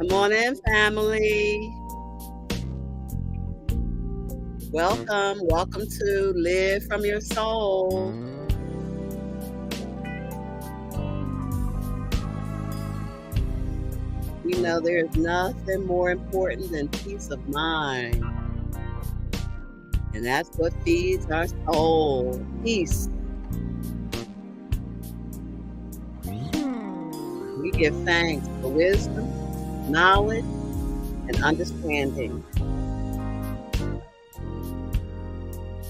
Come on in, family. Welcome to Live from Your Soul. We know there's nothing more important than peace of mind. And that's what feeds our soul. Peace. We give thanks for wisdom, knowledge, and understanding.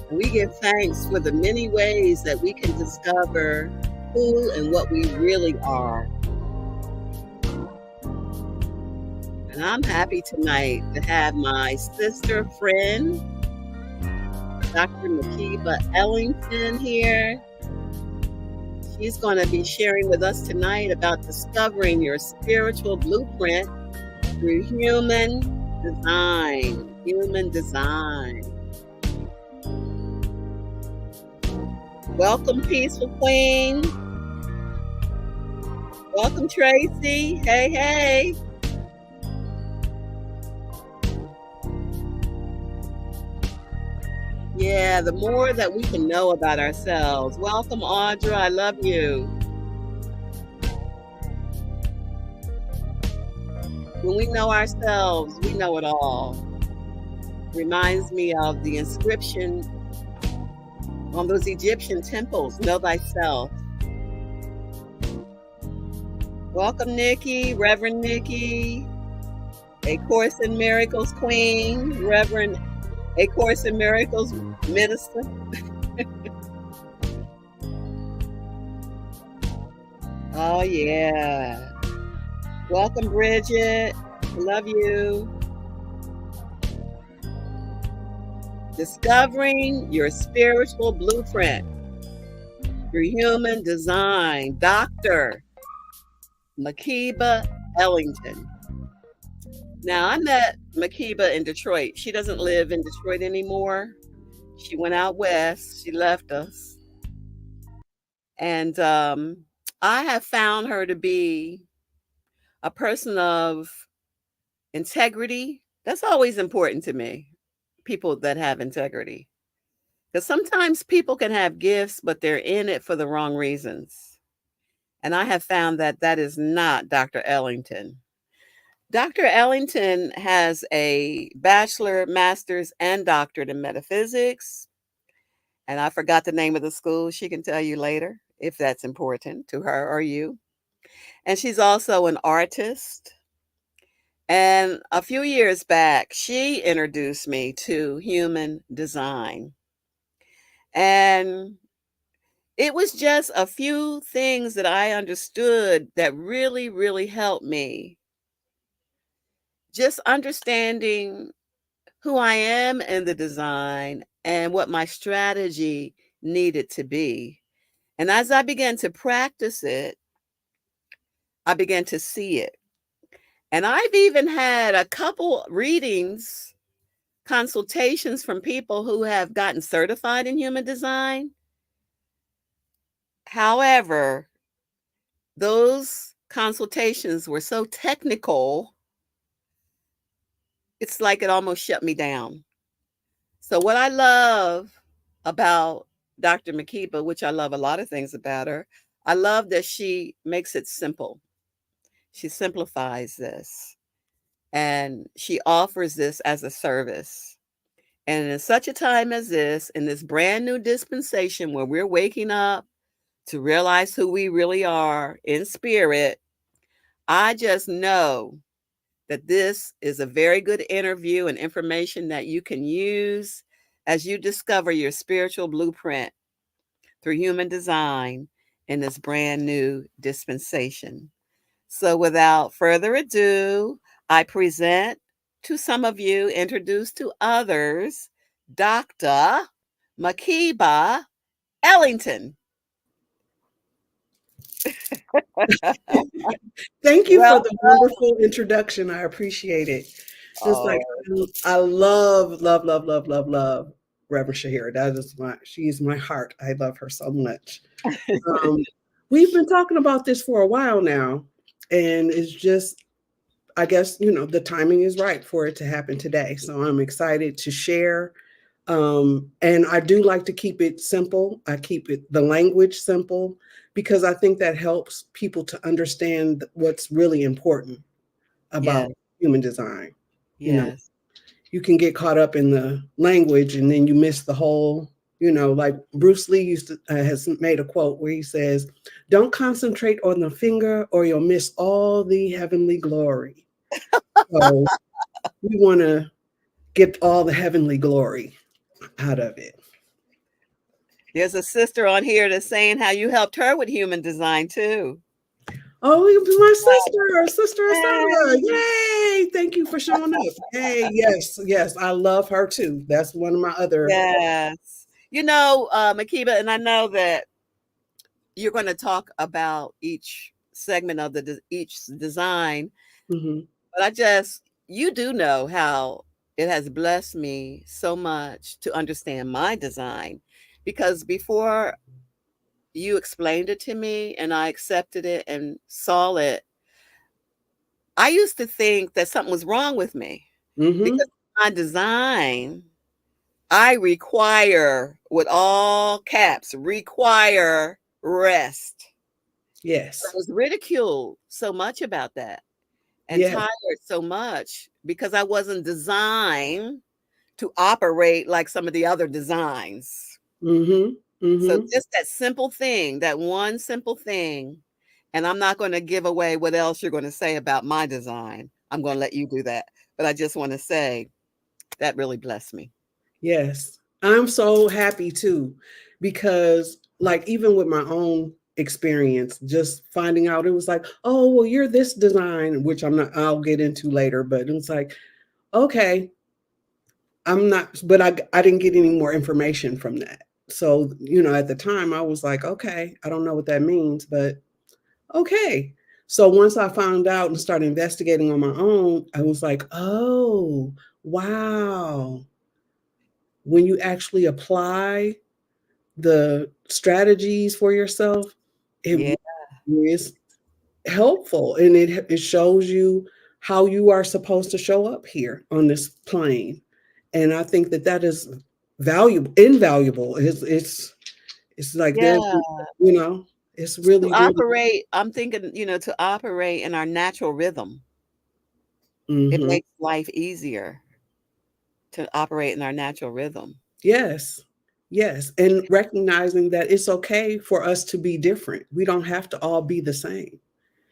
And we give thanks for the many ways that we can discover who and what we really are. And I'm happy tonight to have my sister friend, Dr. Makeeba Ellington here. She's going to be sharing with us tonight about discovering your spiritual blueprint through human design. Human design. Welcome, Peaceful Queen. Welcome, Tracy. Hey, hey. Yeah, the more that we can know about ourselves. Welcome, Audra. I love you. When we know ourselves, we know it all. Reminds me of the inscription on those Egyptian temples, know thyself. Welcome, Nikki, Reverend Nikki, A Course in Miracles Queen, Reverend A Course in Miracles Minister. Oh, yeah. Welcome, Bridget. Love you. Discovering your spiritual blueprint through human design. Dr. Makeeba Ellington. Now, I met Makeeba in Detroit. She doesn't live in Detroit anymore. She went out west. She left us. And I have found her to be a person of integrity. That's always important to me, people that have integrity. Because sometimes people can have gifts, but they're in it for the wrong reasons. And I have found that that is not Dr. Ellington. Dr. Ellington has a bachelor, master's, and doctorate in metaphysics. And I forgot the name of the school. She can tell you later if that's important to her or you. And she's also an artist. And a few years back, she introduced me to human design. And it was just a few things that I understood that really, really helped me. Just understanding who I am in the design and what my strategy needed to be. And as I began to practice it, I began to see it. And I've even had a couple readings, consultations from people who have gotten certified in human design. However, those consultations were so technical, it's like it almost shut me down. So what I love about Dr. Makeeba, which I love a lot of things about her, I love that she makes it simple. She simplifies this and she offers this as a service. And in such a time as this, in this brand new dispensation where we're waking up to realize who we really are in spirit, I just know that this is a very good interview and information that you can use as you discover your spiritual blueprint through human design in this brand new dispensation. So, without further ado, I present to some of you, introduce to others, Dr. Makeeba Ellington. Thank you for Well, the wonderful introduction. I appreciate it. Just like oh, I love, love, love, love, love, love Reverend Shaheerah. She's my heart. I love her so much. Um, we've been talking about this for a while now, and it's just I guess, the timing is right for it to happen today. So I'm excited to share. And I do like to keep it simple. I keep the language simple because I think that helps people to understand what's really important about Yes, human design. You know, yes. you can get caught up in the language and then you miss the whole, like Bruce Lee has made a quote where he says, "Don't concentrate on the finger or you'll miss all the heavenly glory." So we want to get all the heavenly glory out of it. There's a sister on here that's saying how you helped her with human design too. Oh, my sister Sarah. Yay. Yay. Thank you for showing up. Hey, yes, yes. I love her too. That's one of my other. Yes. Makeeba, and I know that you're going to talk about each segment of each design, Mhm. but you do know how it has blessed me so much to understand my design, because before you explained it to me and I accepted it and saw it, I used to think that something was wrong with me because Mhm. my design, I require, with all caps, require rest. I Yes. was ridiculed so much about that and Yes. tired so much because I wasn't designed to operate like some of the other designs. Mhm. So Mhm. just that simple thing, that one simple thing, and I'm not going to give away what else you're going to say about my design. I'm going to let you do that. But I just want to say that really blessed me. Yes. I'm so happy too because like even with my own experience just finding out it was like, "Oh, well you're this design," which I'll get into later, but it's like, "Okay, I'm not," but I didn't get any more information from that. So, at the time I was like, "Okay, I don't know what that means, but okay." So once I found out and started investigating on my own, I was like, "Oh, wow. When you actually apply the strategies for yourself, it Yeah. really is helpful and it shows you how you are supposed to show up here on this plane." And I think that is valuable, invaluable. It's like there's, Yeah. you know, it's To really, really. operate, I'm thinking, to operate in our natural rhythm, it Hmm. makes life easier to operate in our natural rhythm. Yes. Yes. And recognizing that it's okay for us to be different. We don't have to all be the same.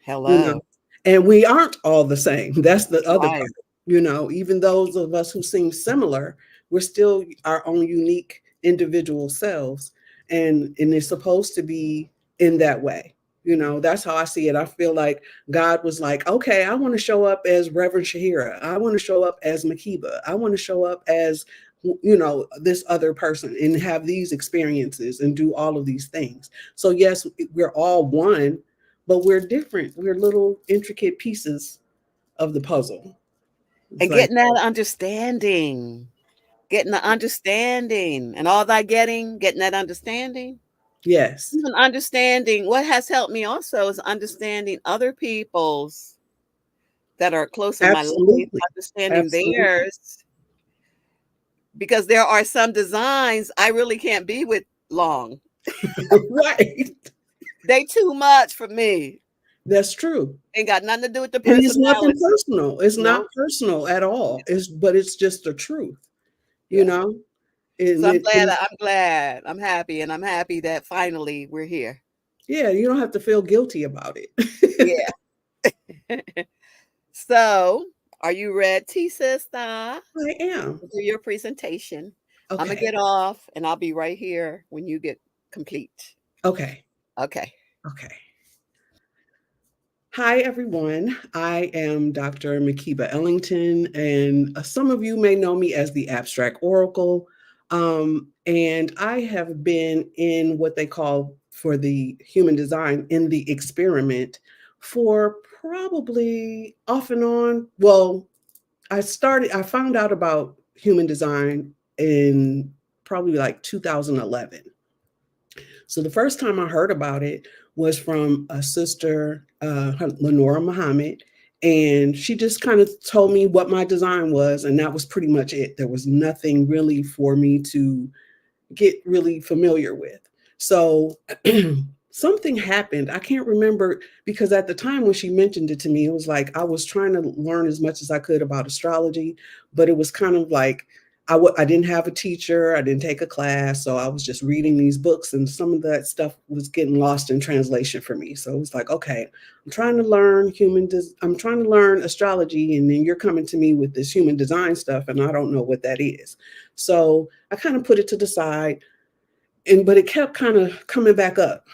you know, Hello. and we aren't all the same. That's the other Right. part. Even those of us who seem similar, we're still our own unique individual selves. And it's supposed to be in that way. That's how I see it. I feel like God was like, "Okay, I want to show up as Reverend Shaheerah. I want to show up as Makeeba. I want to show up as, this other person and have these experiences and do all of these things." So yes, we're all one, but we're different. We're little intricate pieces of the puzzle. It's And like, getting the understanding, and all that getting that understanding. yes, Even understanding what has helped me also is understanding other people's that are close in my life, absolutely, understanding absolutely. theirs, because there are some designs I really can't be with long. Right. They too much for me. That's true. Ain't got nothing to do with the And it's nothing personality. personal. It's not No. personal at all. But it's just the truth, you Yeah. know? So And I'm it glad. is, I'm glad. I'm happy, and I'm happy that finally we're here. yeah, you don't have to feel guilty about it. Yeah. So, are you ready, sister? I am. Do your presentation. I'm gonna Okay. get off, and I'll be right here when you get complete. Okay. Okay. Okay. Hi, everyone. I am Dr. Makeeba Ellington, and some of you may know me as the Abstract Oracle. And I have been in what they call for the human design in the experiment for probably off and on. Well, I found out about human design in probably like 2011. So the first time I heard about it was from a sister, Lenora Muhammad, And she just kind of told me what my design was, and that was pretty much it. There was nothing really for me to get really familiar with. So something happened. I can't remember, because at the time when she mentioned it to me, it was like I was trying to learn as much as I could about astrology, but it was kind of like I didn't have a teacher, I didn't take a class, so I was just reading these books, and some of that stuff was getting lost in translation for me. So it was like, okay, I'm trying to learn I'm trying to learn astrology, and then you're coming to me with this human design stuff, and I don't know what that is. So I kind of put it to the side, but it kept kind of coming back up.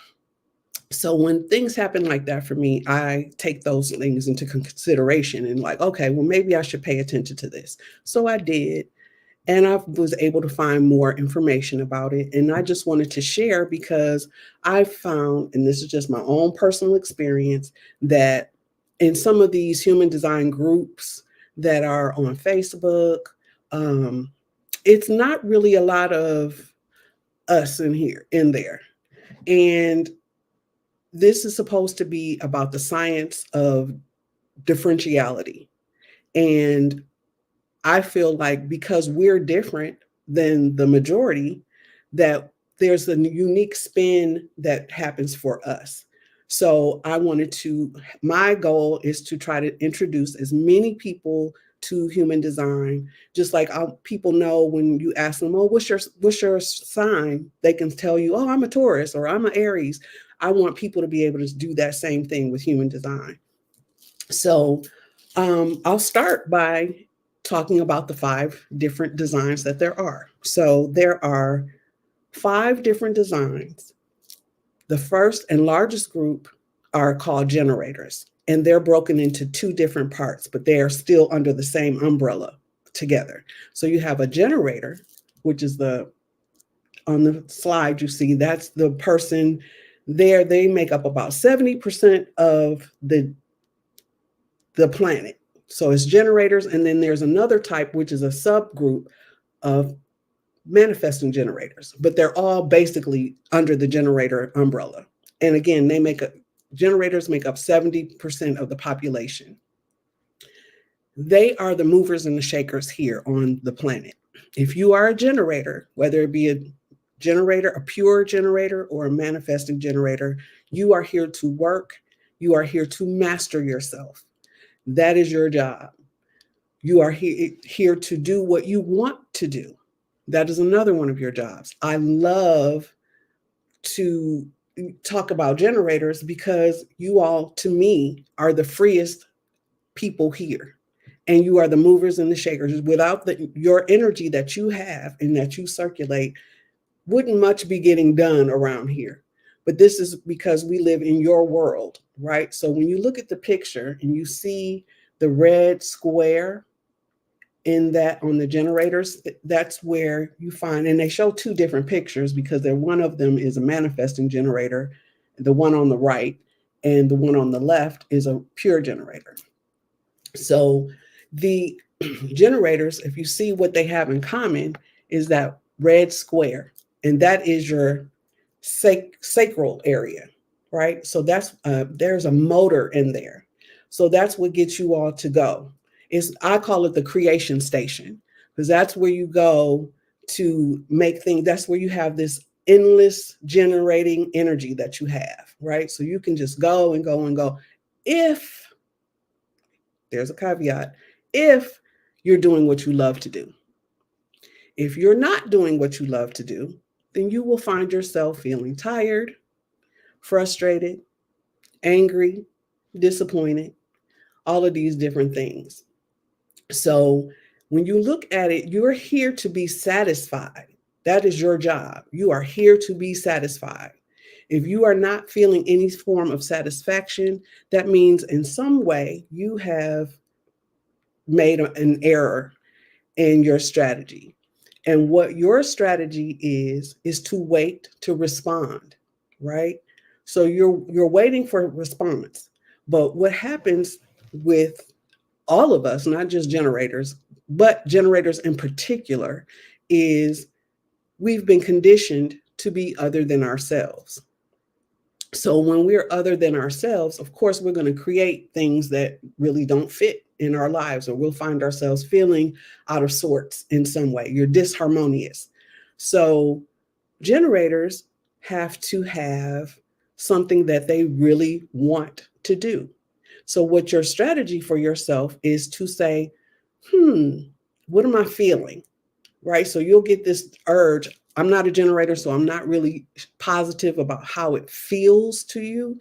So when things happen like that for me, I take those things into consideration and like, okay, well, maybe I should pay attention to this. So I did. And I was able to find more information about it. And I just wanted to share because I found, and this is just my own personal experience, that in some of these human design groups that are on Facebook, it's not really a lot of us in there. And this is supposed to be about the science of differentiality. And I feel like because we're different than the majority, that there's a unique spin that happens for us. So my goal is to try to introduce as many people to human design. Just like people know, when you ask them, oh, what's your sign? They can tell you, oh, I'm a Taurus or I'm an Aries. I want people to be able to do that same thing with human design. So I'll start by talking about the 5 different designs that there are. So there are 5 different designs. The first and largest group are called generators, and they're broken into 2 different parts, but they are still under the same umbrella together. So you have a generator, which is on the slide you see, that's the person there. They make up about 70% of the planet. So it's generators, and then there's another type, which is a subgroup of manifesting generators, but they're all basically under the generator umbrella. And again, generators make up 70% of the population. They are the movers and the shakers here on the planet. If you are a generator, whether it be a pure generator or a manifesting generator, you are here to work. You are here to master yourself. That is your job. You are here to do what you want to do. That is another one of your jobs. I love to talk about generators because you all, to me, are the freest people here. And you are the movers and the shakers. Without your energy that you have and that you circulate, wouldn't much be getting done around here. But this is because we live in your world, right? So when you look at the picture and you see the red square in that on the generators, that's where you find, and they show 2 different pictures because one of them is a manifesting generator, the one on the right, and the one on the left is a pure generator. So the generators, if you see what they have in common, is that red square, and that is your sacral area, right? So there's a motor in there. So that's what gets you all to go. I call it the creation station, because that's where you go to make things. That's where you have this endless generating energy that you have, right? So you can just go and go and go. If there's a caveat, if you're doing what you love to do. If you're not doing what you love to do, then you will find yourself feeling tired, frustrated, angry, disappointed, all of these different things. So when you look at it, you're here to be satisfied. That is your job. You are here to be satisfied. If you are not feeling any form of satisfaction, that means in some way you have made an error in your strategy. And what your strategy is to wait to respond, right? So you're waiting for a response. But what happens with all of us, not just generators, but generators in particular, is we've been conditioned to be other than ourselves. So when we're other than ourselves, of course, we're going to create things that really don't fit in our lives, or we'll find ourselves feeling out of sorts in some way. You're disharmonious. So generators have to have something that they really want to do. So, what your strategy for yourself is to say, what am I feeling? Right. So, you'll get this urge. I'm not a generator, so I'm not really positive about how it feels to you,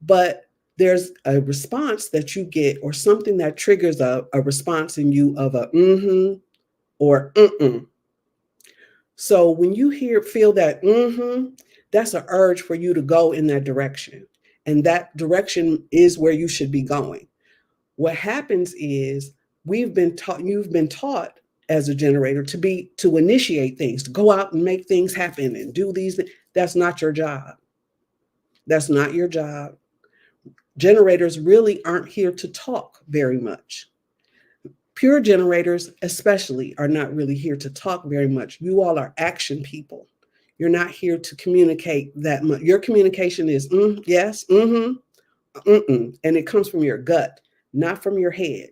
but there's a response that you get, or something that triggers a response in you of a or mm. So when you feel that that's an urge for you to go in that direction. And that direction is where you should be going. What happens is you've been taught as a generator to initiate things, to go out and make things happen and do these things. That's not your job. That's not your job. Generators really aren't here to talk very much. Pure generators, especially, are not really here to talk very much. You all are action people. You're not here to communicate that much. Your communication is yes, and it comes from your gut, not from your head.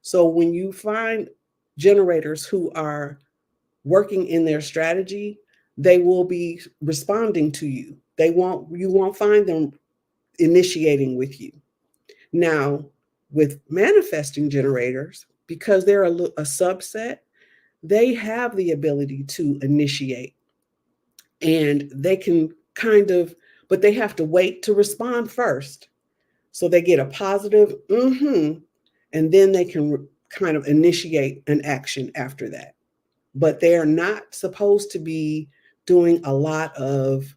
So when you find generators who are working in their strategy, they will be responding to you. You won't find them initiating with you. Now, with manifesting generators, because they're a subset, they have the ability to initiate, and they can but they have to wait to respond first. So they get a positive, and then they can kind of initiate an action after that. But they are not supposed to be doing a lot of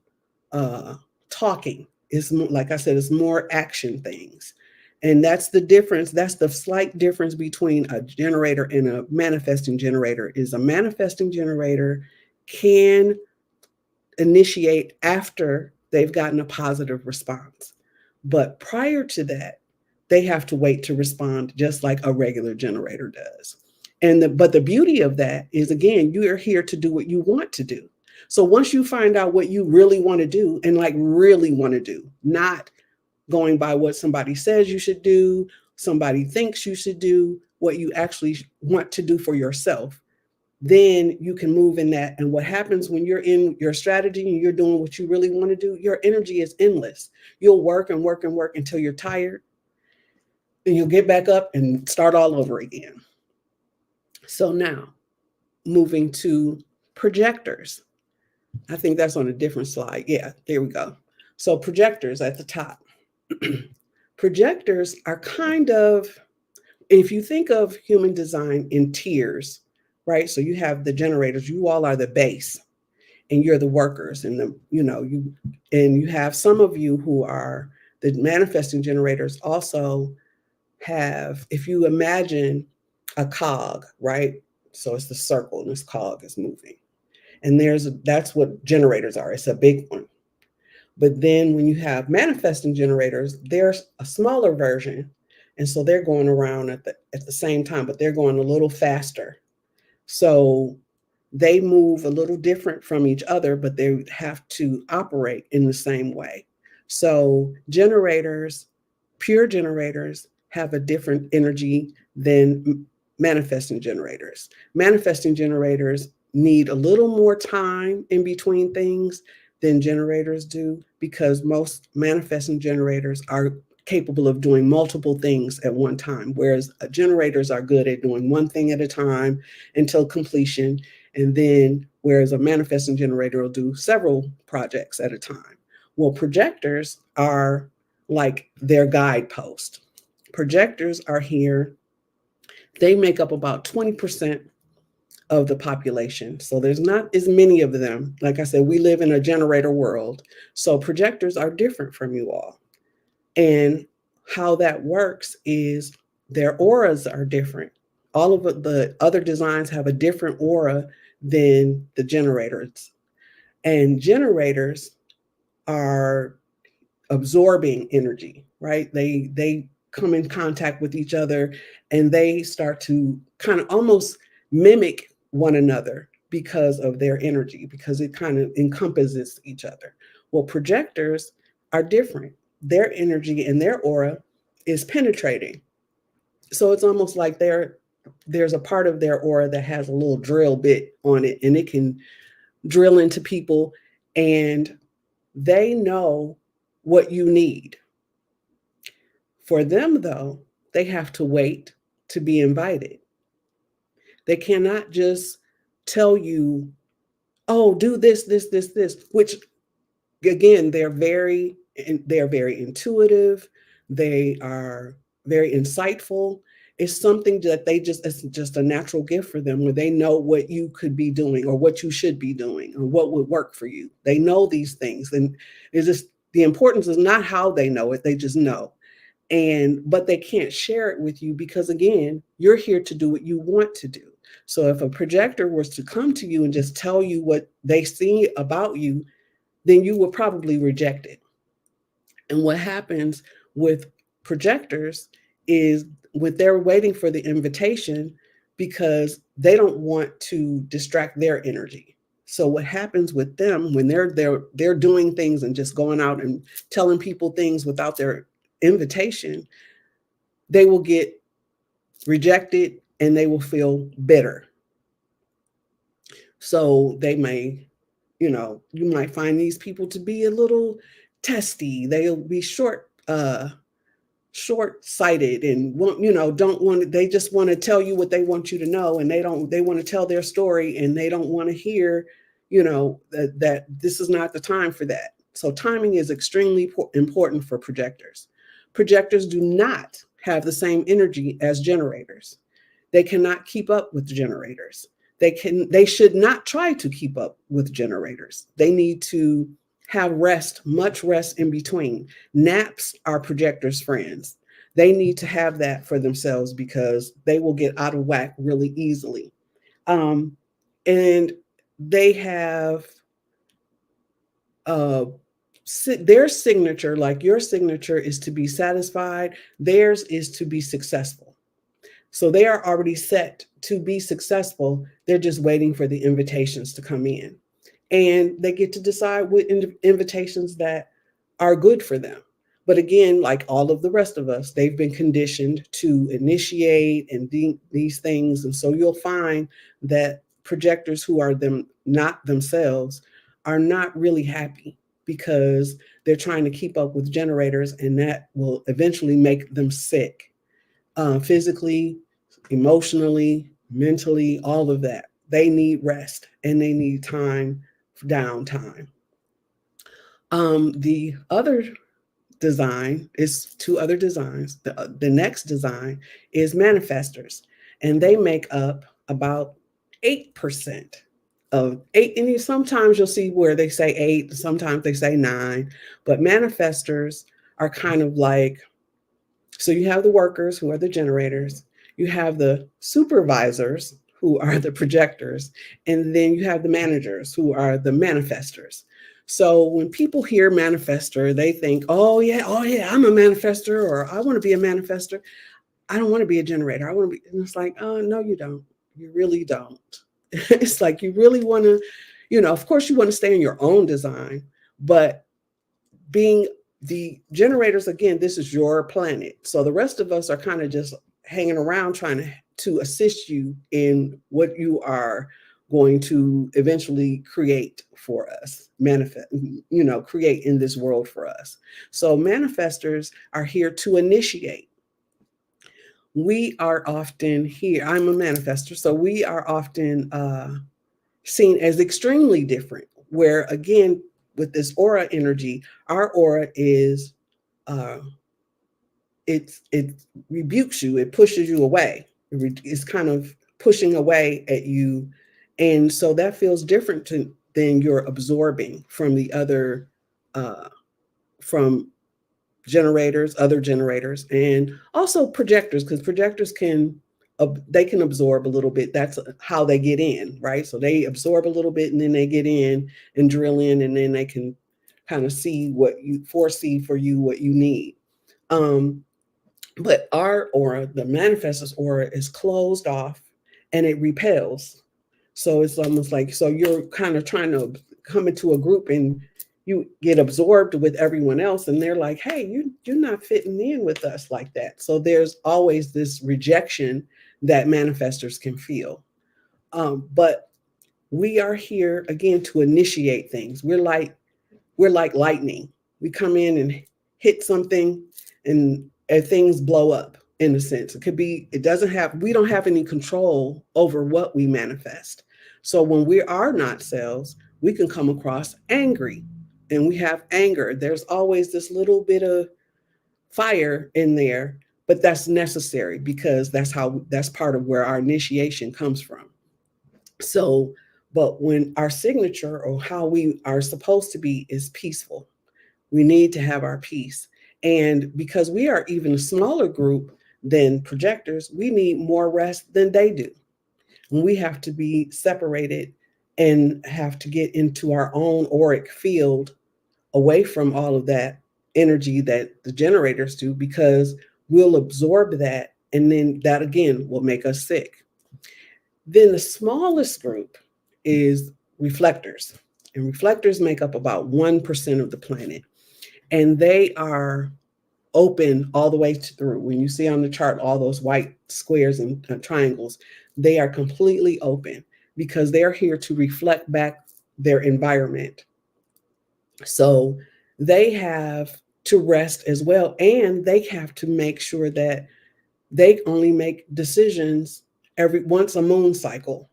uh, talking. It's more, like I said, it's more action things. And that's the difference. That's the slight difference between a generator and a manifesting generator. Is a manifesting generator can initiate after they've gotten a positive response. But prior to that, they have to wait to respond just like a regular generator does. But the beauty of that is, again, you are here to do what you want to do. So once you find out what you really want to do, and like really want to do, not going by what somebody says you should do, somebody thinks you should do, what you actually want to do for yourself, then you can move in that. And what happens when you're in your strategy and you're doing what you really want to do, your energy is endless. You'll work and work and work until you're tired, and you'll get back up and start all over again. So now, moving to projectors. I think that's on a different slide. Yeah, there we go. So projectors at the top. Projectors are kind of, if you think of human design in tiers, right? So you have the generators, you all are the base, and you're the workers, and you have some of you who are the manifesting generators. Also have, if you imagine a cog, right? So it's the circle, and this cog is moving. And that's what generators are. It's a big one. But then when you have manifesting generators, there's a smaller version. And so they're going around at the same time, but they're going a little faster. So they move a little different from each other, but they have to operate in the same way. So generators, pure generators, have a different energy than manifesting generators. Manifesting generators need a little more time in between things than generators do, because most manifesting generators are capable of doing multiple things at one time, whereas generators are good at doing one thing at a time until completion. And then, whereas a manifesting generator will do several projects at a time. Well, projectors are like their guidepost. Projectors are here. They make up about 20% of the population. So there's not as many of them. Like I said, we live in a generator world. So projectors are different from you all. And how that works is their auras are different. All of the other designs have a different aura than the generators. And generators are absorbing energy, right? They come in contact with each other, and they start to kind of almost mimic one another because of their energy, because it kind of encompasses each other. Well, projectors, are different. Their energy and their aura is penetrating. So it's almost like there's a part of their aura that has a little drill bit on it, and it can drill into people, and they know what you need. For them, though, they have to wait to be invited. They cannot just tell you, oh, do this, which again, they're very intuitive. They are very insightful. It's something that it's just a natural gift for them, where they know what you could be doing or what you should be doing or what would work for you. They know these things. And it's just, the importance is not how they know it, they just know. But they can't share it with you because, again, you're here to do what you want to do. So if a projector was to come to you and just tell you what they see about you, then you will probably reject it. And what happens with projectors is, when they're waiting for the invitation, because they don't want to distract their energy. So what happens with them when they're doing things and just going out and telling people things without their invitation, they will get rejected and they will feel bitter. So they may, you might find these people to be a little testy. They'll be short-sighted and don't want to, they just want to tell you what they want you to know, and they want to tell their story, and they don't want to hear, that this is not the time for that. So timing is extremely important for projectors. Projectors do not have the same energy as generators. They cannot keep up with generators. They should not try to keep up with generators. They need to have rest, much rest in between. Naps are projectors' friends. They need to have that for themselves because they will get out of whack really easily. And they have their signature, like your signature is to be satisfied, theirs is to be successful. So they are already set to be successful. They're just waiting for the invitations to come in. And they get to decide what invitations that are good for them. But again, like all of the rest of us, they've been conditioned to initiate and these things. And so you'll find that projectors who are not themselves are not really happy because they're trying to keep up with generators, and that will eventually make them sick. Physically, emotionally, mentally, all of that. They need rest and they need downtime. The other design is two other designs. The next design is manifestors, and they make up about 8% of eight. And sometimes you'll see where they say 8, sometimes they say 9, but manifestors are kind of like, so you have the workers who are the generators, you have the supervisors who are the projectors, and then you have the managers who are the manifestors. So when people hear manifestor, they think, oh yeah, I'm a manifestor, or I want to be a manifestor. I don't want to be a generator. I want to be, and it's like, oh, no, you don't. You really don't. It's like you really want to, of course you want to stay in your own design, but being the generators, again, this is your planet. So the rest of us are kind of just hanging around trying to assist you in what you are going to eventually create for us, create in this world for us. So manifestors are here to initiate. We are often here, I'm a manifestor, so we are often seen as extremely different, where again, with this aura energy, our aura is it rebukes you, it pushes you away, it's kind of pushing away at you, and so that feels different than you're absorbing from the other from other generators, and also projectors, because projectors can absorb a little bit. That's how they get in, right? So they absorb a little bit and then they get in and drill in, and then they can kind of foresee for you what you need. But our aura, the manifestor's aura, is closed off and it repels. So it's almost like, so you're kind of trying to come into a group and you get absorbed with everyone else, and they're like, hey, you're not fitting in with us like that. So there's always this rejection that manifestors can feel. But we are here again to initiate things. We're like lightning. We come in and hit something, and things blow up in a sense. It could be, it doesn't have, we don't have any control over what we manifest. So when we are not selves, we can come across angry, and we have anger. There's always this little bit of fire in there, but that's necessary because that's part of where our initiation comes from. So, but when our signature or how we are supposed to be is peaceful, we need to have our peace. And because we are even a smaller group than projectors, we need more rest than they do. And we have to be separated and have to get into our own auric field away from all of that energy that the generators do, because we'll absorb that, and then that again will make us sick. Then the smallest group is reflectors. And reflectors make up about 1% of the planet. And they are open all the way through. When you see on the chart all those white squares and triangles, they are completely open because they're here to reflect back their environment. So they have to rest as well. And they have to make sure that they only make decisions every once a moon cycle.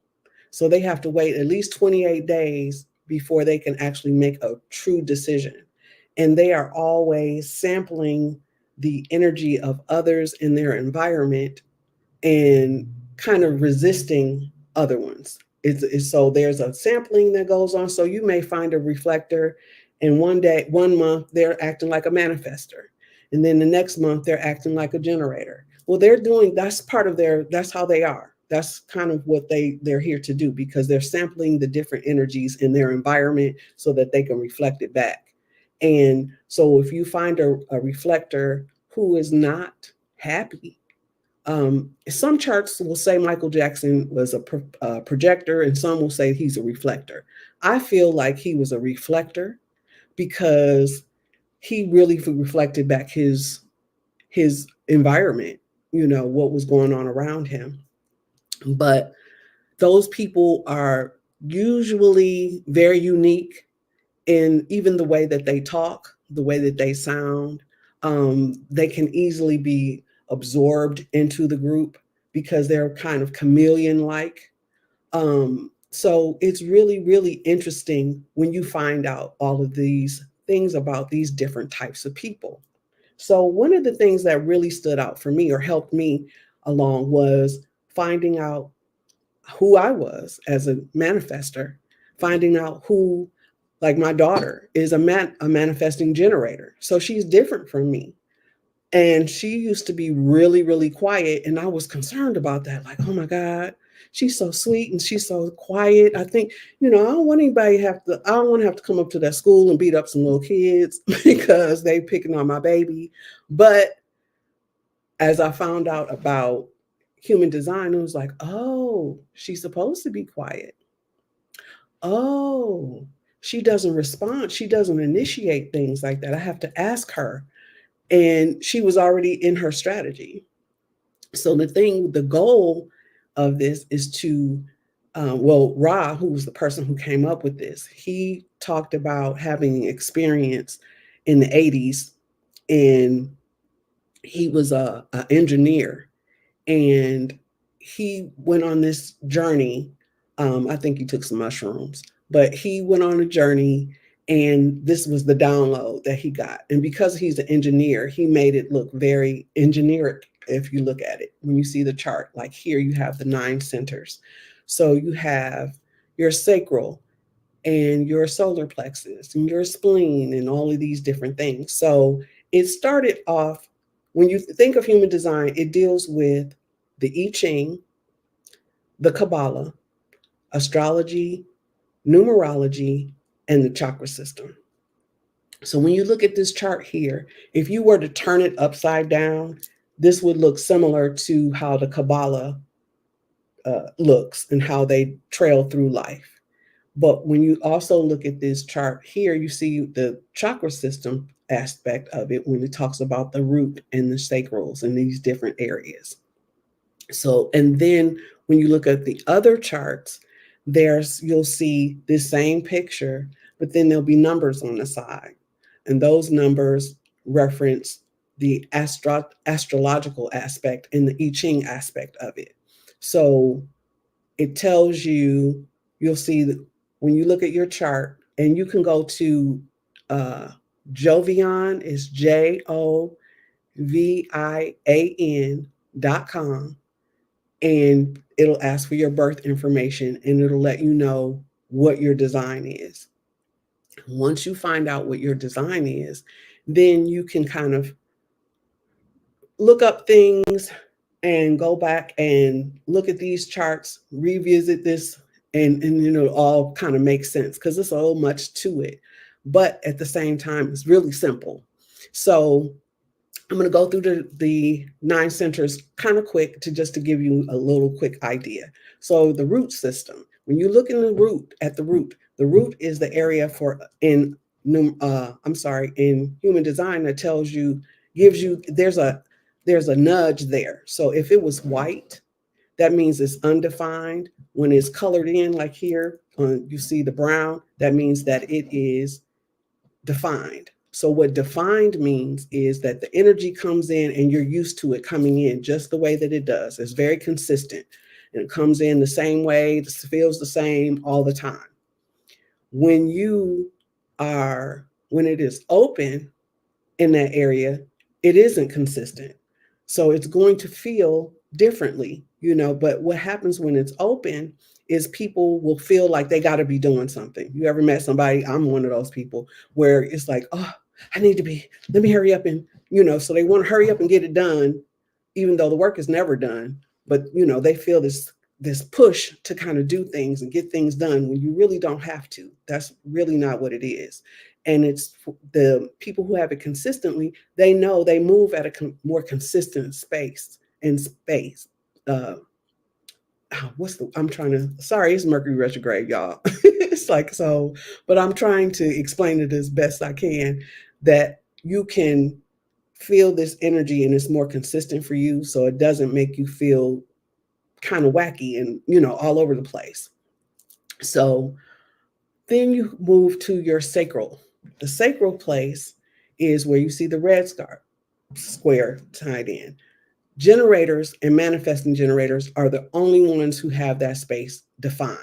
So they have to wait at least 28 days before they can actually make a true decision. And they are always sampling the energy of others in their environment and kind of resisting other ones. So there's a sampling that goes on. So you may find a reflector, and one day, 1 month, they're acting like a manifester. And then the next month, they're acting like a generator. Well, that's part of that's how they are. That's kind of what they're here to do, because they're sampling the different energies in their environment so that they can reflect it back. And so if you find a reflector who is not happy, some charts will say Michael Jackson was a projector, and some will say he's a reflector. I feel like he was a reflector because he really reflected back his environment, what was going on around him. But those people are usually very unique in even the way that they talk, the way that they sound. They can easily be absorbed into the group because they're kind of chameleon like. So it's really, really interesting when you find out all of these things about these different types of people. So one of the things that really stood out for me or helped me along was finding out who I was as a manifester, finding out who, like my daughter, is a manifesting generator. So she's different from me. And she used to be really, really quiet. And I was concerned about that. Like, oh my God, she's so sweet and she's so quiet. I think, I don't want I don't want to have to come up to that school and beat up some little kids because they picking on my baby. But as I found out about human design, it was like, oh, she's supposed to be quiet. Oh, she doesn't respond. She doesn't initiate things like that. I have to ask her. And she was already in her strategy. So the goal of this is to, Ra, who was the person who came up with this, he talked about having experience in the 80s, and he was a engineer, and he went on this journey. I think he took some mushrooms, but he went on a journey, and this was the download that he got. And because he's an engineer, he made it look very engineeric. If you look at it, when you see the chart, like here, you have the 9 centers. So you have your sacral and your solar plexus and your spleen and all of these different things. So it started off, when you think of human design, it deals with the I Ching, the Kabbalah, astrology, numerology, and the chakra system. So when you look at this chart here, if you were to turn it upside down, this would look similar to how the Kabbalah looks and how they trail through life. But when you also look at this chart here, you see the chakra system aspect of it when it talks about the root and the sacrals in these different areas. So, and then when you look at the other charts, you'll see this same picture, but then there'll be numbers on the side. And those numbers reference the astrological aspect and the I Ching aspect of it. So it tells you, you'll see that when you look at your chart, and you can go to uh, Jovian, is JOVIAN.com, and it'll ask for your birth information and it'll let you know what your design is. Once you find out what your design is, then you can kind of look up things and go back and look at these charts, revisit this, and all kind of makes sense because there's so much to it. But at the same time, it's really simple. So I'm going to go through the nine centers kind of quick to give you a little quick idea. So the root system, when you look in the root is the area in human design that gives you, there's a nudge there. So if it was white, that means it's undefined. When it's colored in, like here, you see the brown, that means that it is defined. So what defined means is that the energy comes in and you're used to it coming in just the way that it does. It's very consistent and it comes in the same way, it feels the same all the time. When when it is open in that area, it isn't consistent. So it's going to feel differently, but what happens when it's open is people will feel like they got to be doing something. You ever met somebody? I'm one of those people where it's like, oh, let me hurry up so they want to hurry up and get it done, even though the work is never done. But, they feel this push to kind of do things and get things done when you really don't have to. That's really not what it is. And it's the people who have it consistently, they know they move at a more consistent space. Sorry, it's Mercury retrograde, y'all. It's like, so, but I'm trying to explain it as best I can, that you can feel this energy and it's more consistent for you. So it doesn't make you feel kind of wacky and, all over the place. So then you move to your sacral. The sacral place is where you see the red square tied in. Generators and manifesting generators are the only ones who have that space defined.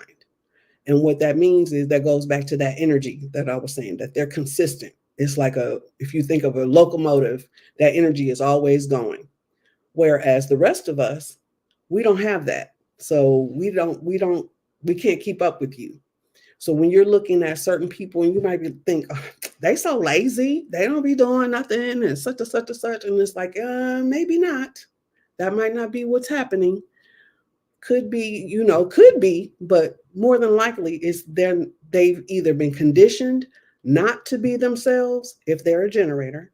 And what that means is that goes back to that energy that I was saying, that they're consistent. It's like if you think of a locomotive, that energy is always going. Whereas the rest of us, we don't have that. So we can't keep up with you. So when you're looking at certain people and you might think, oh, they so lazy, they don't be doing nothing and such and such and such. And it's like, maybe not. That might not be what's happening. Could be, but more than likely they've either been conditioned not to be themselves if they're a generator,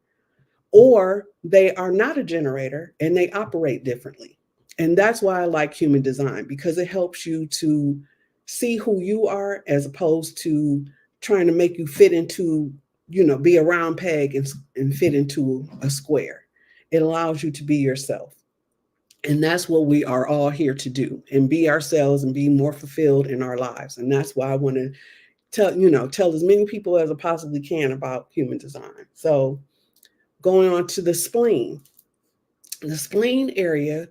or they are not a generator and they operate differently. And that's why I like human design, because it helps you to see who you are as opposed to trying to make you fit into, be a round peg and fit into a square. It allows you to be yourself. And that's what we are all here to do, and be ourselves and be more fulfilled in our lives. And that's why I want to tell as many people as I possibly can about human design. So going on to the spleen. The spleen area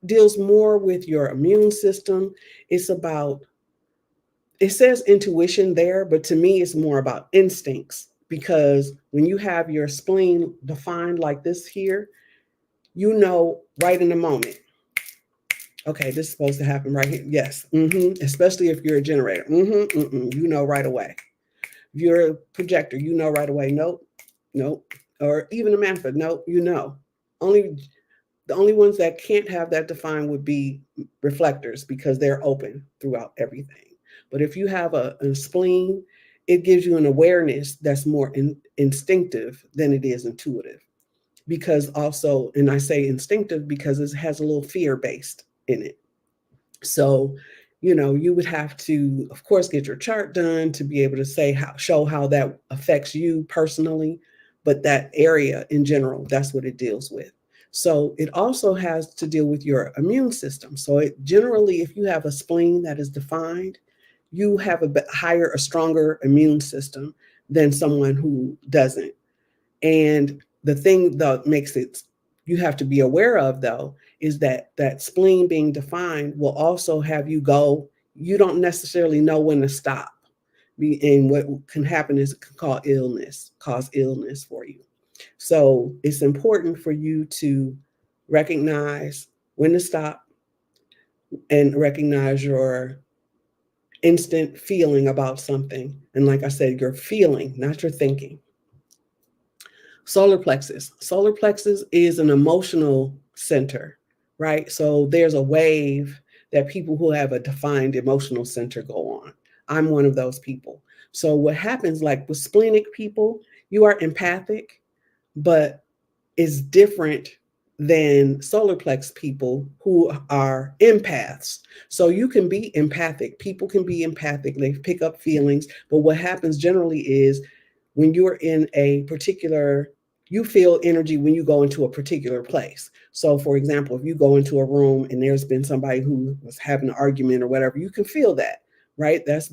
deals more with your immune system. It says intuition there, but to me, it's more about instincts, because when you have your spleen defined like this here, right in the moment, okay, this is supposed to happen right here. Yes. Especially if you're a generator. Right away. If you're a projector, right away. Nope. Or even a manifest, nope, the only ones that can't have that defined would be reflectors, because they're open throughout everything. But if you have a spleen, it gives you an awareness that's more instinctive than it is intuitive. Because also, and I say instinctive because it has a little fear based in it. So You would have to, of course, get your chart done to be able to show how that affects you personally, but that area in general, that's what it deals with. So it also has to deal with your immune system. So it generally, if you have a spleen that is defined, you have a stronger immune system than someone who doesn't. And the thing that makes it you have to be aware of, though, is that spleen being defined will also have you go, you don't necessarily know when to stop. And what can happen is it can cause illness for you. So it's important for you to recognize when to stop and recognize your instant feeling about something. And like I said, your feeling, not your thinking. Solar plexus. Solar plexus is an emotional center, right? So there's a wave that people who have a defined emotional center go on. I'm one of those people. So what happens, like with splenic people, you are empathic, but is different than solar plex people who are empaths. So you can be empathic. People can be empathic. They pick up feelings. But what happens generally is when you're in a particular, you feel energy when you go into a particular place. So, for example, if you go into a room and there's been somebody who was having an argument or whatever, you can feel that, right? That's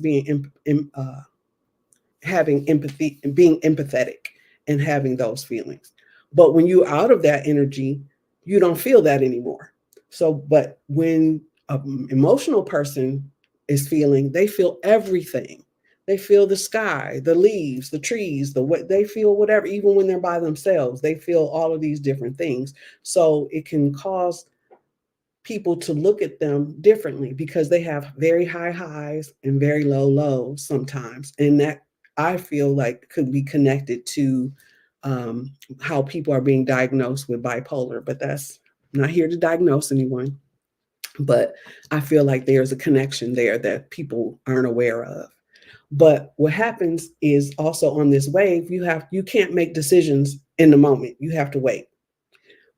having empathy and being empathetic and having those feelings. But when you're out of that energy, you don't feel that anymore. So, but when an emotional person is feeling, they feel everything. They feel the sky, the leaves, the trees, the what they feel, whatever, even when they're by themselves, they feel all of these different things. So it can cause people to look at them differently because they have very high highs and very low lows sometimes. And that I feel like could be connected to um, how people are being diagnosed with bipolar. But that's I'm not here to diagnose anyone. But I feel like there's a connection there that people aren't aware of. But what happens is also on this wave, you can't make decisions in the moment. You have to wait.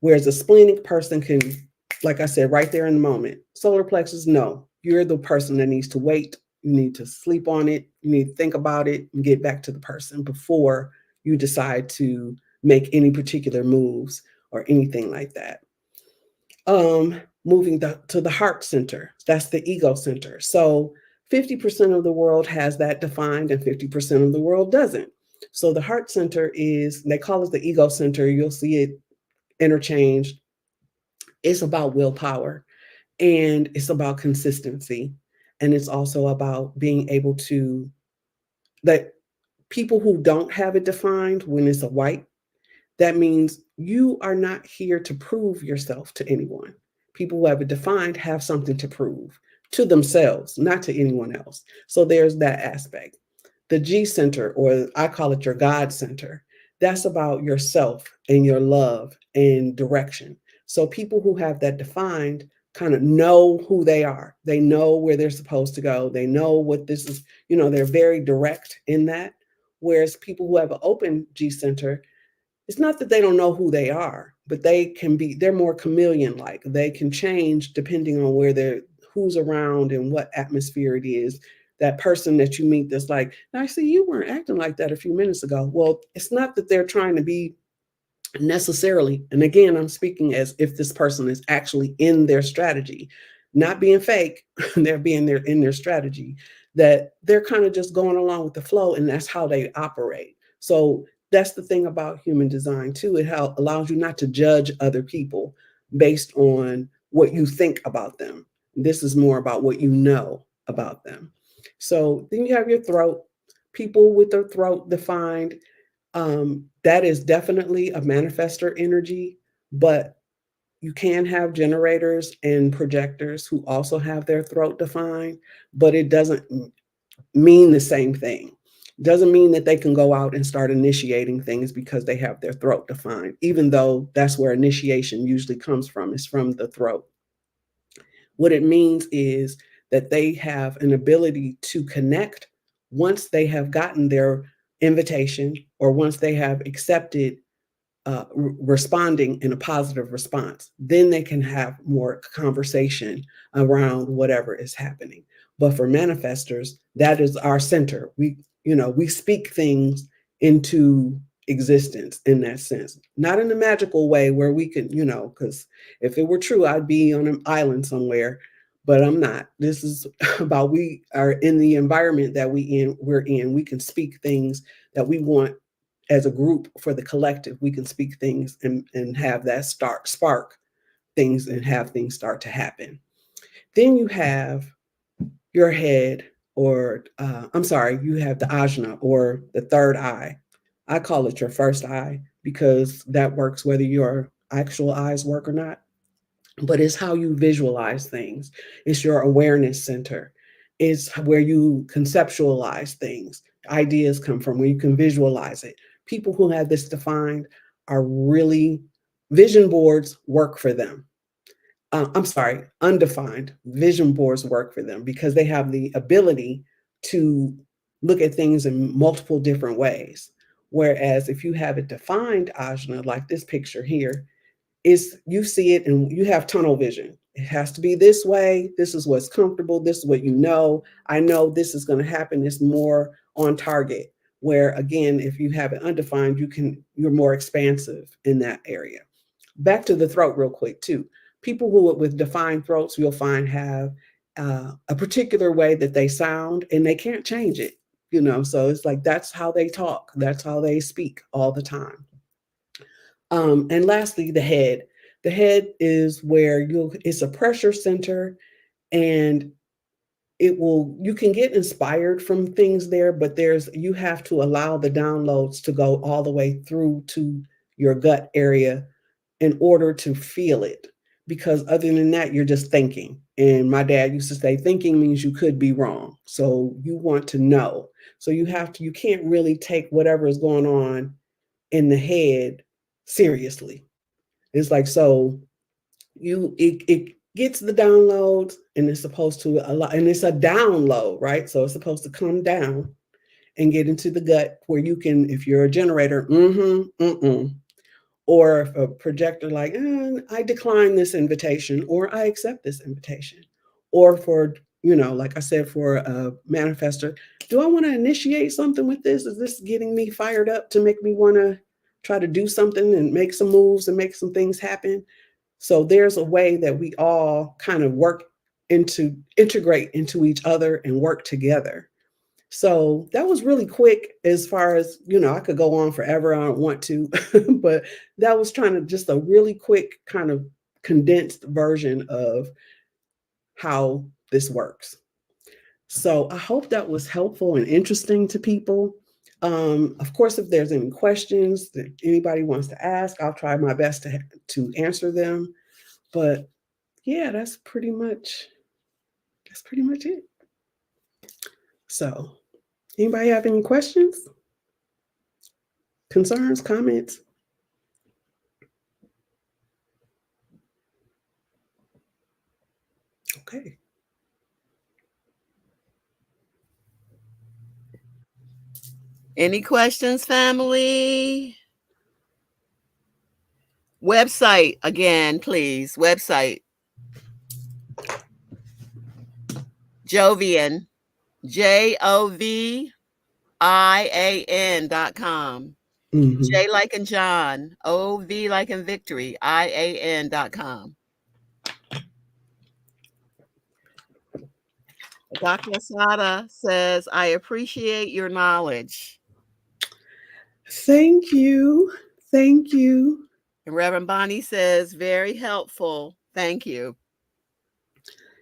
Whereas a splenic person can, like I said, right there in the moment. Solar plexus, no. You're the person that needs to wait. You need to sleep on it. You need to think about it and get back to the person before you decide to make any particular moves or anything like that. Moving to the heart center, that's the ego center. So 50% of the world has that defined and 50% of the world doesn't. So the heart center is, they call it the ego center. You'll see it interchanged. It's about willpower and it's about consistency. And it's also about being able to, that people who don't have it defined, when it's a white, that means you are not here to prove yourself to anyone. People who have it defined have something to prove to themselves, not to anyone else. So there's that aspect. The G center, or I call it your God center, that's about yourself and your love and direction. So people who have that defined kind of know who they are. They know where they're supposed to go. They know what this is, they're very direct in that. Whereas people who have an open G center, it's not that they don't know who they are, but they're more chameleon like. They can change depending on who's around and what atmosphere it is. That person that you meet that's like, I see you weren't acting like that a few minutes ago. Well, it's not that they're trying to be necessarily, and again, I'm speaking as if this person is actually in their strategy, not being fake. They're being there in their strategy, that they're kind of just going along with the flow, and that's how they operate. So that's the thing about human design too. It allows you not to judge other people based on what you think about them. This is more about what you know about them. So then you have your throat. People with their throat defined, that is definitely a manifester energy, but you can have generators and projectors who also have their throat defined, but it doesn't mean the same thing. Doesn't mean that they can go out and start initiating things because they have their throat defined, even though that's where initiation usually comes from, is from the throat. What it means is that they have an ability to connect once they have gotten their invitation or once they have accepted responding in a positive response. Then they can have more conversation around whatever is happening. But for manifestors, that is our center. We speak things into existence in that sense, not in a magical way where we can, because if it were true, I'd be on an island somewhere, but I'm not. This is about we are in the environment that we're in. We can speak things that we want as a group for the collective. We can speak things and have that spark things and have things start to happen. Then you have your head, or I'm sorry, you have the ajna or the third eye. I call it your first eye because that works whether your actual eyes work or not. But it's how you visualize things. It's your awareness center. It's where you conceptualize things. Ideas come from where you can visualize it. People who have this defined are really, vision boards work for them. I'm sorry, undefined vision boards work for them because they have the ability to look at things in multiple different ways. Whereas if you have a defined ajna, like this picture here, is you see it and you have tunnel vision. It has to be this way. This is what's comfortable. This is what you know. I know this is going to happen. It's more on target. Where again, if you have it undefined, you're more expansive in that area. Back to the throat real quick too. People who with defined throats you'll find have a particular way that they sound and they can't change it. So it's like that's how they talk. That's how they speak all the time. And lastly, the head. The head is where it's a pressure center, and you can get inspired from things there, but you have to allow the downloads to go all the way through to your gut area in order to feel it. Because other than that, you're just thinking. And my dad used to say, thinking means you could be wrong. So you want to know. So you can't really take whatever is going on in the head seriously. It's like, so it gets the downloads and it's supposed to allow, and it's a download, right? So it's supposed to come down and get into the gut where you can, if you're a generator, or if a projector like, I decline this invitation or I accept this invitation. Or for, like I said, for a manifester, do I want to initiate something with this? Is this getting me fired up to make me want to try to do something and make some moves and make some things happen? So there's a way that we all kind of integrate into each other and work together. So that was really quick as far as, I could go on forever. I don't want to, but that was trying to just a really quick kind of condensed version of how this works. So I hope that was helpful and interesting to people. Of course, if there's any questions that anybody wants to ask, I'll try my best to answer them. But yeah, that's pretty much it. So anybody have any questions, concerns, comments? Okay. Any questions, family? Website again, please. Website. Jovian. JOVIAN.com. Mm-hmm. J like in John. OV like in victory. IAN.com. Dr. Asada says, I appreciate your knowledge. Thank you. Thank you. And Reverend Bonnie says, very helpful. Thank you.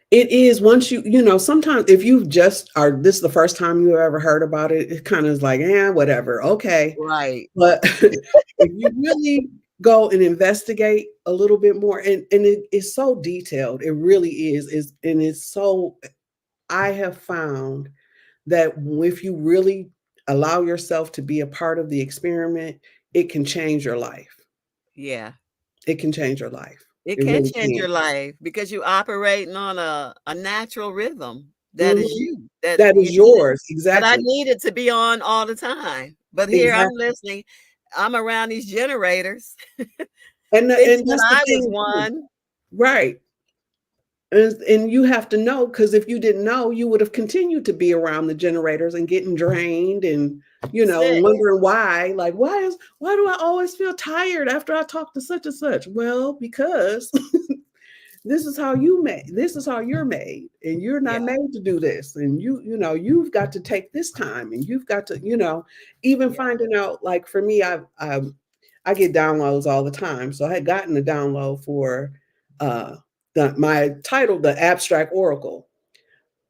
It is once sometimes if you just this is the first time you ever heard about it, it kind of is like, whatever. Okay. Right. But if you really go and investigate a little bit more, and it is so detailed, it really and it's so, I have found that if you really allow yourself to be a part of the experiment, it can change your life. Yeah. It can change your life. It can really change your life because you're operating on a natural rhythm. That is you. That is yours. Exactly. That I needed to be on all the time. But here I'm listening. I'm around these generators. And that's that the I was thing. one. Right. And you have to know, because if you didn't know, you would have continued to be around the generators and getting drained and, Sick. wondering why. Like, why do I always feel tired after I talk to such and such? Well, because this is how you're made, and you're not Yeah. made to do this. And you've got to take this time, and you've got to, even Yeah. finding out, like for me, I get downloads all the time. So I had gotten a download for uh my title, the abstract oracle.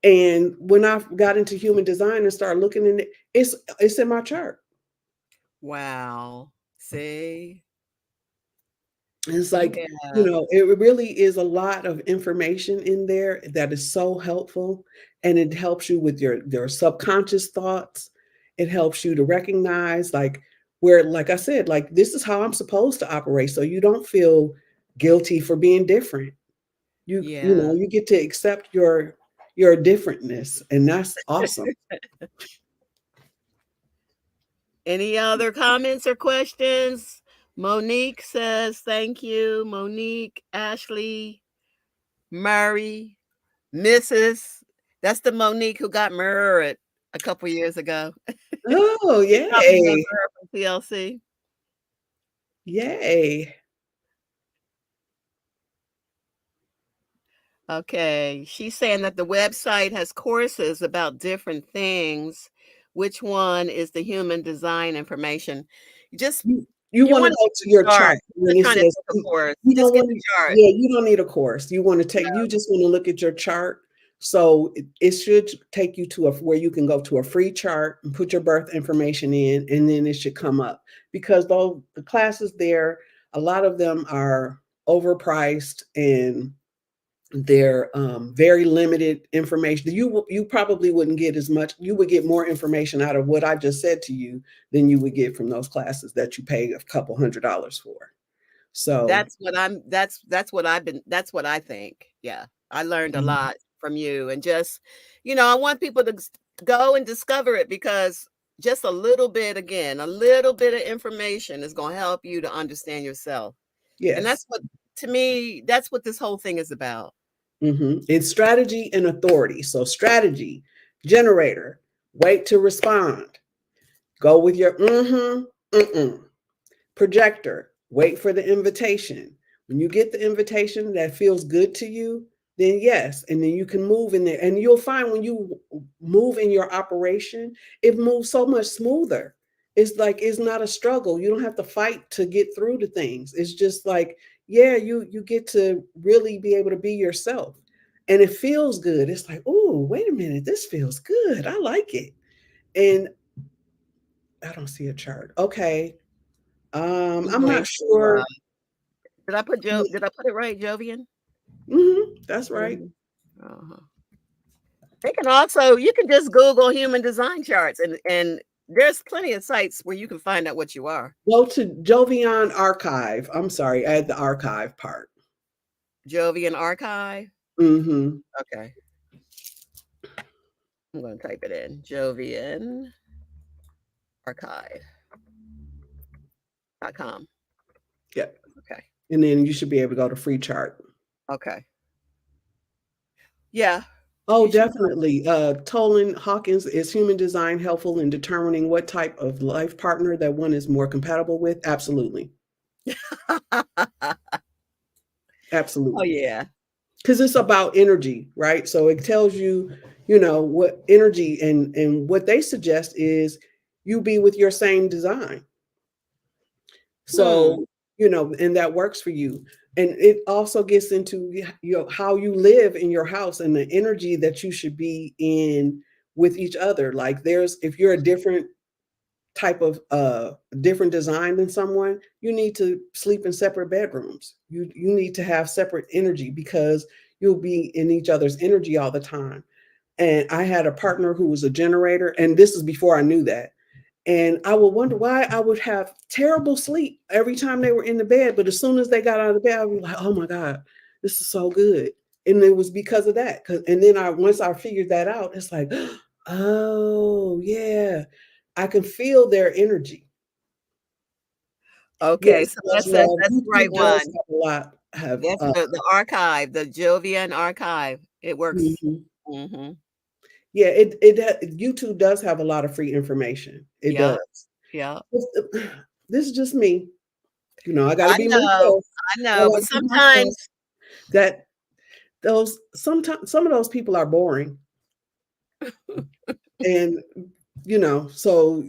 And when I got into human design and started looking in it, it's in my chart. Wow. See? It's like, Yeah. it really is a lot of information in there that is so helpful. And it helps you with your subconscious thoughts. It helps you to recognize, like, where, like I said, like, this is how I'm supposed to operate. So you don't feel guilty for being different. Yeah. You get to accept your differentness, and that's awesome. Any other comments or questions? Monique says, thank you. Monique, Ashley, Murray, Mrs. That's the Monique who got married a couple years ago. Oh, You probably remember yay. her from TLC. Yay. Okay. She's saying that the website has courses about different things. Which one is the human design information? You just You you want to want to go get to the your chart. chart You're when just it trying to says take a course. you Just don't get want the to, chart. yeah, you don't need a course. You just want to look at your chart. So it should take you to where you can go to a free chart and put your birth information in, and then it should come up. Because though the classes there, a lot of them are overpriced, and they're very limited information. You probably wouldn't get as much. You would get more information out of what I just said to you than you would get from those classes that you pay a couple $100s for. So That's what I think. Yeah. I learned a mhm, lot from you, and just, I want people to go and discover it, because just a little bit, again, a little bit of information is going to help you to understand yourself. And yes, that's what, to me, that's what this whole thing is about. and strategy and authority. So strategy, generator, wait to respond. Go with your mm-mm. Projector, wait for the invitation. When you get the invitation that feels good to you, then yes, and then you can move in there. And you'll find when you move in your operation, it moves so much smoother. It's like it's not a struggle. You don't have to fight to get through to things. It's just like, yeah, you get to really be able to be yourself. And it feels good. It's like, oh, wait a minute, this feels good. I like it. And I don't see a chart. Okay. I'm I'm going not to, sure. did I put it right, Jovian? That's right. Mhm. Uh-huh. You can just Google human design charts, and there's plenty of sites where you can find out what you are. Go to Jovian Archive. I'm sorry, add the archive part. Jovian Archive. Mm-hmm. Okay. I'm going to type it in. Jovian Archive.com. Yeah. Okay. And then you should be able to go to free chart. Okay. Yeah. Oh, You should. definitely. Tolan Hawkins, is human design helpful in determining what type of life partner that one is more compatible with? Absolutely. Oh, Absolutely. yeah. Because it's about energy, right? So it tells you, what energy, and what they suggest is you be with your same design. Hmm. So, and that works for you. And it also gets into how you live in your house and the energy that you should be in with each other. Like if you're a type of different design than someone, you need to sleep in separate bedrooms. You need to have separate energy, because you'll be in each other's energy all the time. And I had a partner who was a generator, and this is before I knew that. And I would wonder why I would have terrible sleep every time they were in the bed. But as soon as they got out of the bed, I would be like, oh my God, this is so good. And it was because of that. And then once I figured that out, it's like, oh yeah, I can feel their energy. Okay. Yes, So much that's love. the right YouTube does one. have a lot. have That's the archive, the Jovian archive. It works. mhm. Mm-hmm. Yeah, YouTube does have a lot of free information. It Yeah. does. Yeah. This is just me. I got to I be know. myself. I I know. But like to be myself. sometimes, That those sometimes some of those people are boring, and so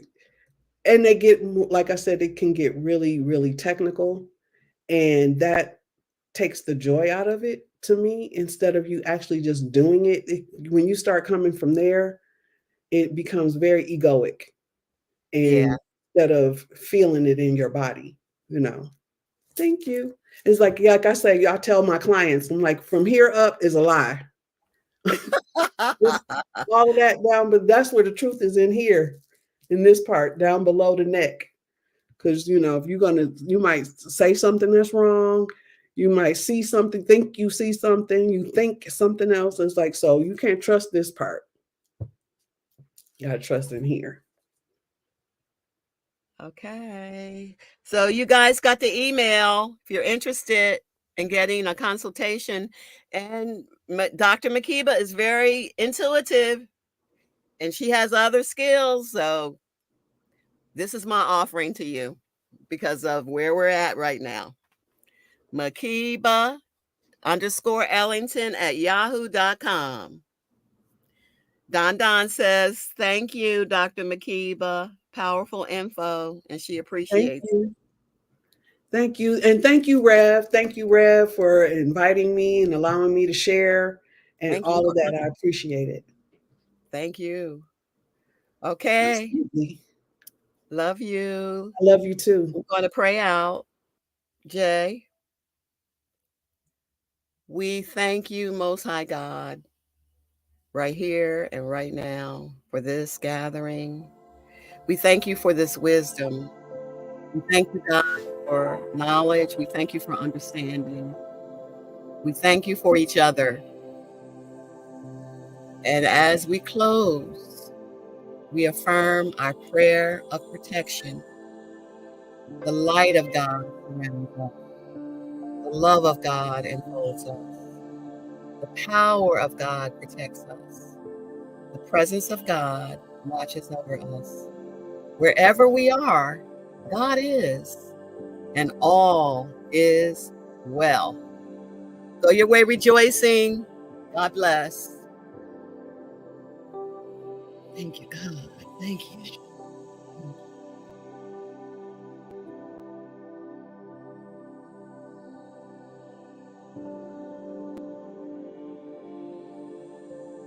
and they get like I said, it can get really really technical, and that takes the joy out of it to me. Instead of you actually just doing when you start coming from there, it becomes very egoic, yeah. and instead of feeling it in your body, you know. Thank you. It's like I say, I tell my clients, I'm like, from here up is a lie. Just all of that down, but that's where the truth is, in here, in this part, down below the neck. Because if you might say something that's wrong, you might see something, think you see something, you think something else. It's like, so you can't trust this part. You gotta trust in here. Okay. So you guys got the email if you're interested in getting a consultation. And Dr. Makeeba is very intuitive and she has other skills. So this is my offering to you because of where we're at right now. Makeeba_Ellington at yahoo.com. Don says, thank you, Dr. Makeeba. Powerful info, and she Thank appreciates it. you. Thank you. And thank you, Rev. Thank you, Rev, for inviting me and allowing me to share and Thank you all for of that. I coming. appreciate it. Thank you. Okay. Absolutely. Love you. I love you too. We're going to pray out. Jay, we thank you, Most High God, right here and right now for this gathering. We thank you for this wisdom. We thank you, God, for knowledge. We thank you for understanding. We thank you for each other. And as we close, we affirm our prayer of protection. The light of God surrounds us. The love of God enfolds us. The power of God protects us. The presence of God watches over us. Wherever we are, God is, and all is well. Go your way rejoicing. God bless. Thank you, God. Thank you. Thank you.